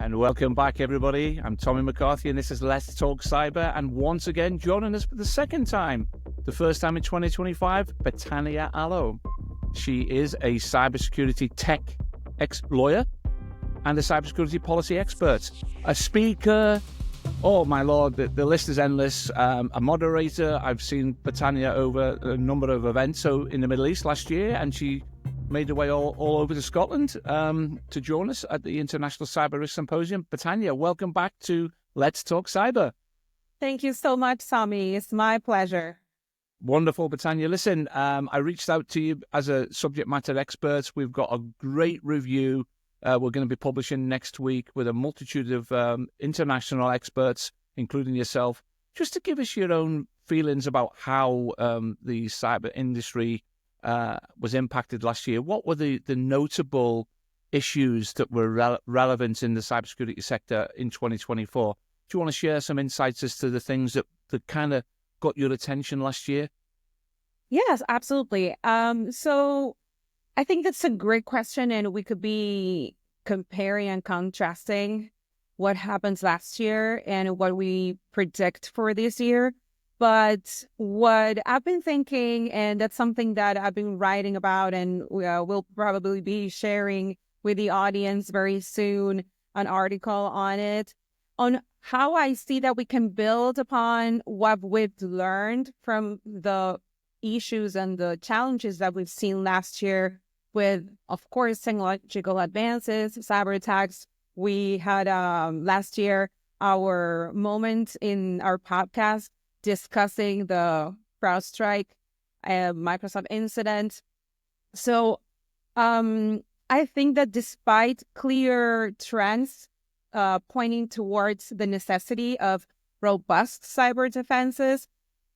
And welcome back, everybody. I'm Tommy McCarthy, and this is Let's Talk Cyber. And once again, joining us for the second time, the first time in 2025, Betania Allo. She is a cybersecurity tech lawyer and a cybersecurity policy expert, a speaker. Oh, my Lord, the list is endless. A moderator. I've seen Betania over a number of events in the Middle East last year, and she made her way all over to Scotland to join us at the International Cyber Risk Symposium. Betania, welcome back to Let's Talk Cyber. Thank you so much, Tommy. It's my pleasure. Wonderful, Betania. Listen, I reached out to you as a subject matter expert. We've got a great review we're going to be publishing next week with a multitude of international experts, including yourself, just to give us your own feelings about how the cyber industry was impacted last year. What were the notable issues that were relevant in the cybersecurity sector in 2024? Do you want to share some insights as to the things that kind of got your attention last year? Yes, absolutely. So I think that's a great question, and we could be comparing and contrasting what happens last year and what we predict for this year. But what I've been thinking, and that's something that I've been writing about, and we'll probably be sharing with the audience very soon, an article on it, on how I see that we can build upon what we've learned from the issues and the challenges that we've seen last year with, of course, technological advances, cyber attacks. We had last year our moment in our podcast discussing the CrowdStrike Microsoft incident. So I think that despite clear trends pointing towards the necessity of robust cyber defenses,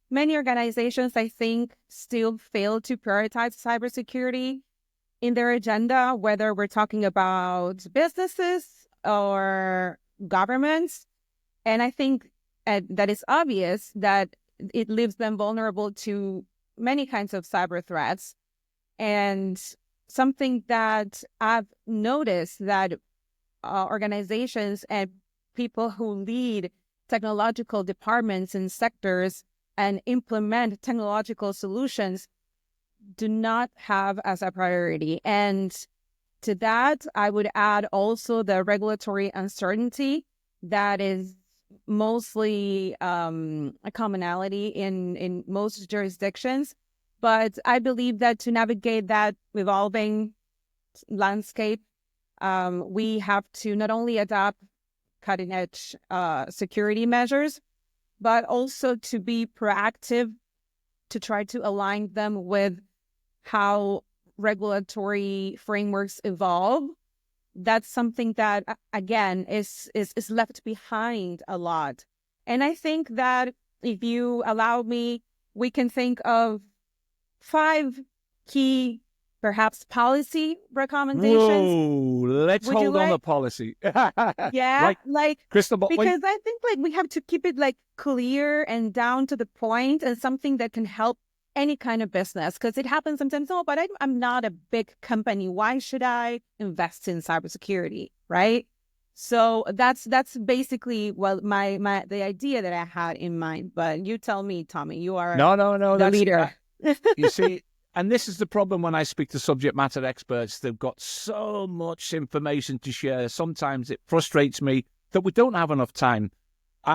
many organizations, I think, still fail to prioritize cybersecurity in their agenda, whether we're talking about businesses or governments. And I think that it's obvious that it leaves them vulnerable to many kinds of cyber threats. And something that I've noticed that organizations and people who lead technological departments in sectors and implement technological solutions do not have as a priority. And to that, I would add also the regulatory uncertainty that is mostly a commonality in most jurisdictions. But I believe that to navigate that evolving landscape, we have to not only adopt cutting-edge security measures, but also to be proactive to try to align them with how regulatory frameworks evolve. That's something that, again, is left behind a lot. And I think that if you allow me, we can think of 5 key, perhaps, policy recommendations. Whoa, let's hold on the policy. Yeah, crystal ball. Because I think we have to keep it clear and down to the point, and something that can help any kind of business, because it happens sometimes. Oh, but I'm not a big company. Why should I invest in cybersecurity, right? So that's basically the idea that I had in mind. But you tell me, Tommy, you are the leader. You see, and this is the problem when I speak to subject matter experts. They've got so much information to share. Sometimes it frustrates me that we don't have enough time.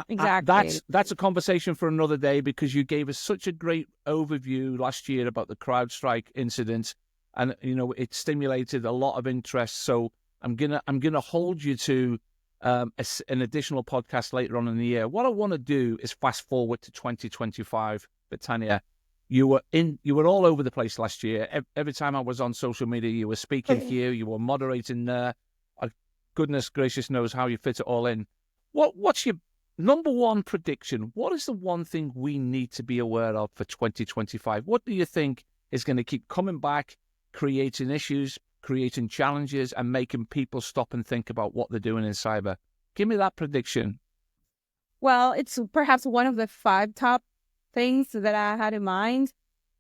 Exactly. That's a conversation for another day, because you gave us such a great overview last year about the CrowdStrike incident, and it stimulated a lot of interest. So I'm gonna hold you to an additional podcast later on in the year. What I want to do is fast forward to 2025. Betania, you were all over the place last year. Every time I was on social media, you were speaking here, you were moderating there. Goodness gracious knows how you fit it all in. What's your number one prediction? What is the one thing we need to be aware of for 2025? What do you think is going to keep coming back, creating issues, creating challenges, and making people stop and think about what they're doing in cyber? Give me that prediction. Well, it's perhaps one of the 5 top things that I had in mind.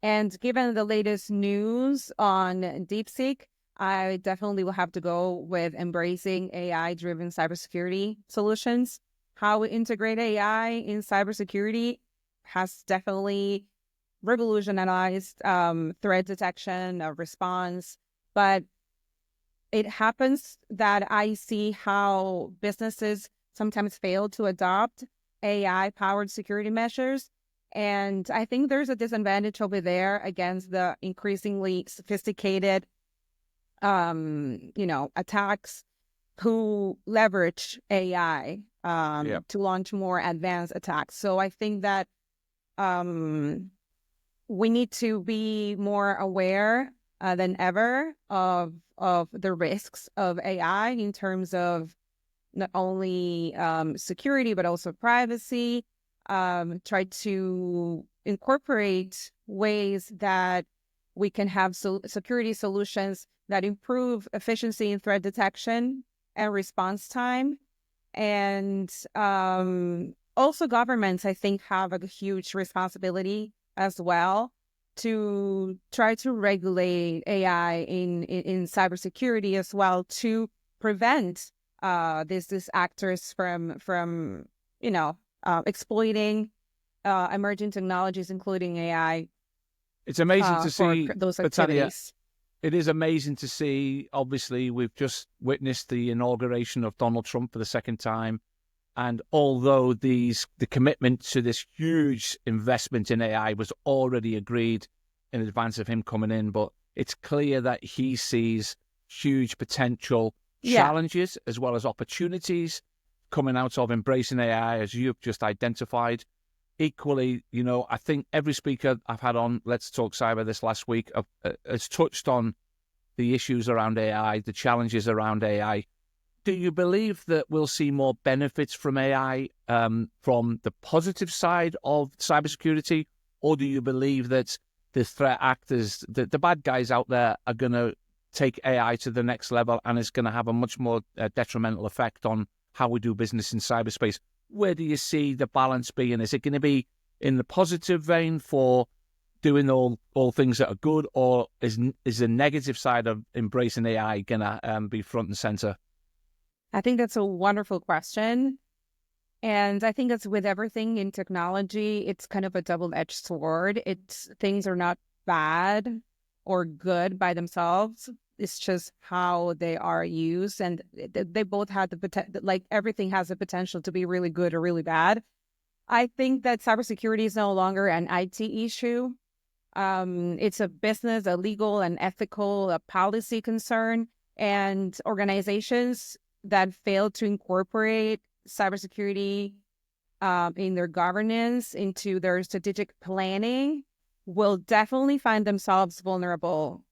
And given the latest news on DeepSeek, I definitely will have to go with embracing AI-driven cybersecurity solutions. How we integrate AI in cybersecurity has definitely revolutionized threat detection, response, but it happens that I see how businesses sometimes fail to adopt AI-powered security measures. And I think there's a disadvantage over there against the increasingly sophisticated, attacks who leverage AI Yeah. to launch more advanced attacks. So I think that um, we need to be more aware than ever of the risks of AI in terms of not only security but also privacy. Try to incorporate ways that we can have security solutions that improve efficiency in threat detection and response time. And also governments, I think, have a huge responsibility as well to try to regulate AI in cybersecurity as well to prevent these actors from exploiting emerging technologies, including AI, It's amazing to for see, those Betania. activities. It is amazing to see. Obviously, we've just witnessed the inauguration of Donald Trump for the second time. And although the commitment to this huge investment in AI was already agreed in advance of him coming in, but it's clear that he sees huge potential Yeah, challenges as well as opportunities coming out of embracing AI, as you've just identified. Equally, I think every speaker I've had on Let's Talk Cyber this last week has touched on the issues around AI, the challenges around AI. Do you believe that we'll see more benefits from AI from the positive side of cybersecurity, or do you believe that the threat actors, the bad guys out there, are going to take AI to the next level and it's going to have a much more detrimental effect on how we do business in cyberspace? Where do you see the balance being? Is it going to be in the positive vein for doing all things that are good, or is the negative side of embracing AI going to be front and center? I think that's a wonderful question. And I think it's with everything in technology, it's kind of a double-edged sword. Things are not bad or good by themselves. It's just how they are used, and they both have the potential. Like everything has the potential to be really good or really bad. I think that cybersecurity is no longer an IT issue. It's a business, a legal, and ethical, a policy concern, and organizations that fail to incorporate cybersecurity in their governance, into their strategic planning, will definitely find themselves vulnerable,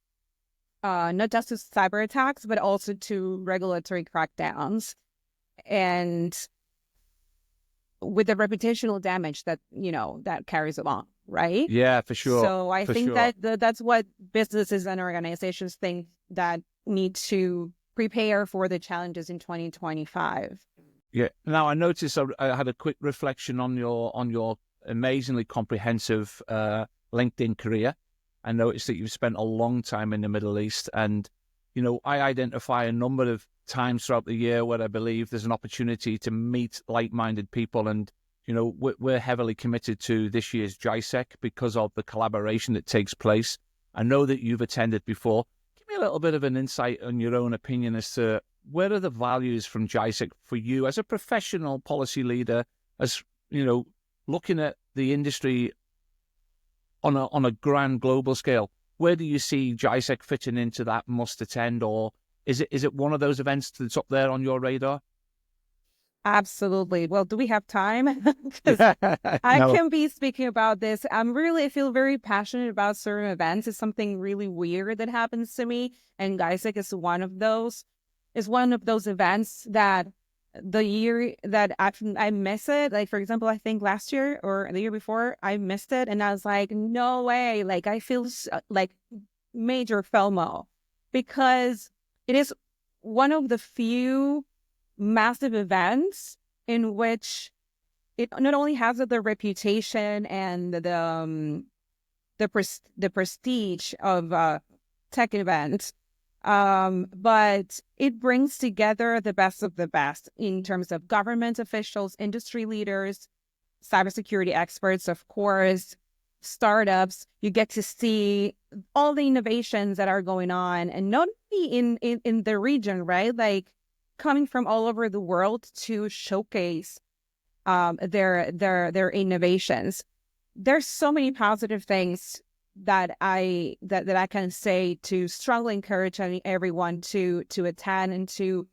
not just to cyber attacks, but also to regulatory crackdowns, and with the reputational damage that carries along, right? Yeah, for sure. So I For think sure. that that's what businesses and organizations think that need to prepare for the challenges in 2025. Yeah. Now I noticed I had a quick reflection on your amazingly comprehensive LinkedIn career. I noticed that you've spent a long time in the Middle East, and I identify a number of times throughout the year where I believe there's an opportunity to meet like-minded people, and we're heavily committed to this year's JISEC because of the collaboration that takes place. I know that you've attended before. Give me a little bit of an insight on your own opinion as to where are the values from JISEC for you as a professional policy leader, as looking at the industry on a grand global scale. Where do you see JISEC fitting into that must attend, or is it one of those events that's up there on your radar? Absolutely. Well, do we have time? Because Yeah, I no, can be speaking about this. I feel very passionate about certain events. It's something really weird that happens to me, and GISEC is one of those. It's one of those events that the year that I miss it. Like, for example, I think last year or the year before, I missed it, and I was like, no way. Like, I feel like major FOMO, because it is one of the few massive events in which it not only has the reputation and the prestige of tech events, But it brings together the best of the best in terms of government officials, industry leaders, cybersecurity experts, of course, startups. You get to see all the innovations that are going on, and not only in the region, right? Like coming from all over the world to showcase their innovations. There's so many positive things that I can say to strongly encourage everyone to attend and to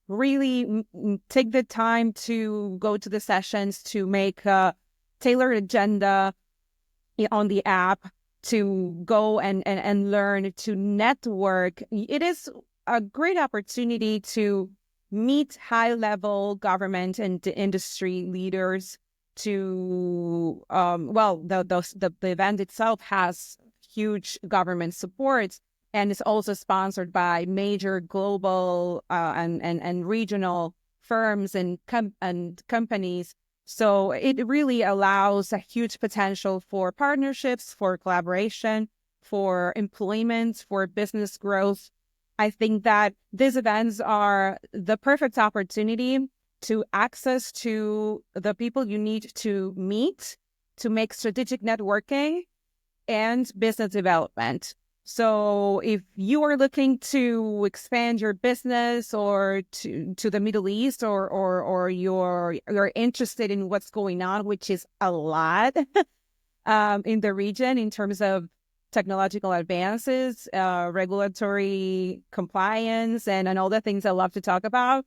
really take the time to go to the sessions, to make a tailored agenda on the app, to go and learn, to network. It is a great opportunity to meet high-level government and industry leaders. To the event itself has huge government support, and it's also sponsored by major global and regional firms and companies. So it really allows a huge potential for partnerships, for collaboration, for employment, for business growth. I think that these events are the perfect opportunity to access to the people you need to meet, to make strategic networking and business development. So if you are looking to expand your business or to the Middle East, or you're interested in what's going on, which is a lot in the region in terms of technological advances, regulatory compliance, and all the things I love to talk about,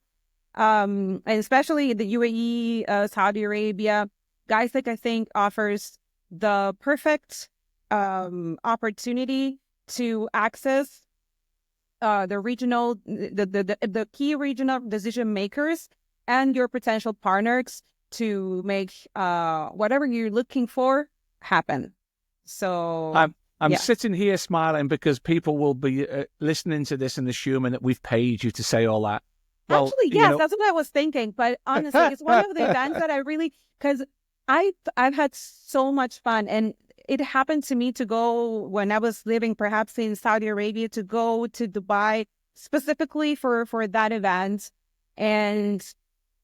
and especially the UAE, Saudi Arabia, GuySec, I think, offers the perfect opportunity to access the key regional decision makers and your potential partners to make whatever you're looking for happen. So I'm yeah. sitting here smiling because people will be listening to this and assuming that we've paid you to say all that. Well, actually, yes, that's what I was thinking. But honestly, it's one of the events that I really, because I've had so much fun, and it happened to me to go when I was living perhaps in Saudi Arabia, to go to Dubai specifically for that event. And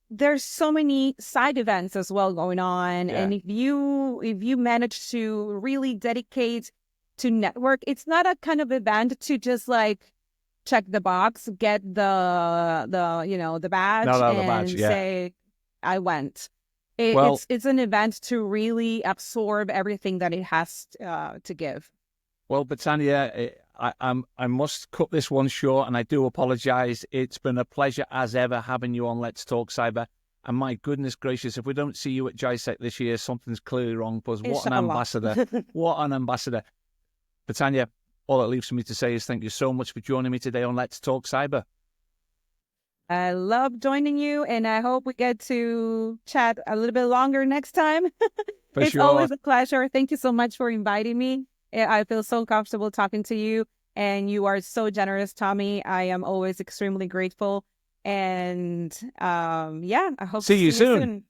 there's so many side events as well going on. Yeah. And if you manage to really dedicate to network, it's not a kind of event to just like check the box, get the badge, No, the badge, and yeah. say I went. Well, It's an event to really absorb everything that it has to give. Well, Betania, I must cut this one short, and I do apologise. It's been a pleasure as ever having you on Let's Talk Cyber. And my goodness gracious, if we don't see you at GISEC this year, something's clearly wrong. Because what an Inshallah. ambassador! What an ambassador, Betania. All it leaves for me to say is thank you so much for joining me today on Let's Talk Cyber. I love joining you, and I hope we get to chat a little bit longer next time. It's sure. always a pleasure. Thank you so much for inviting me. I feel so comfortable talking to you, and you are so generous, Tommy. I am always extremely grateful. And I hope See to you see you soon. soon.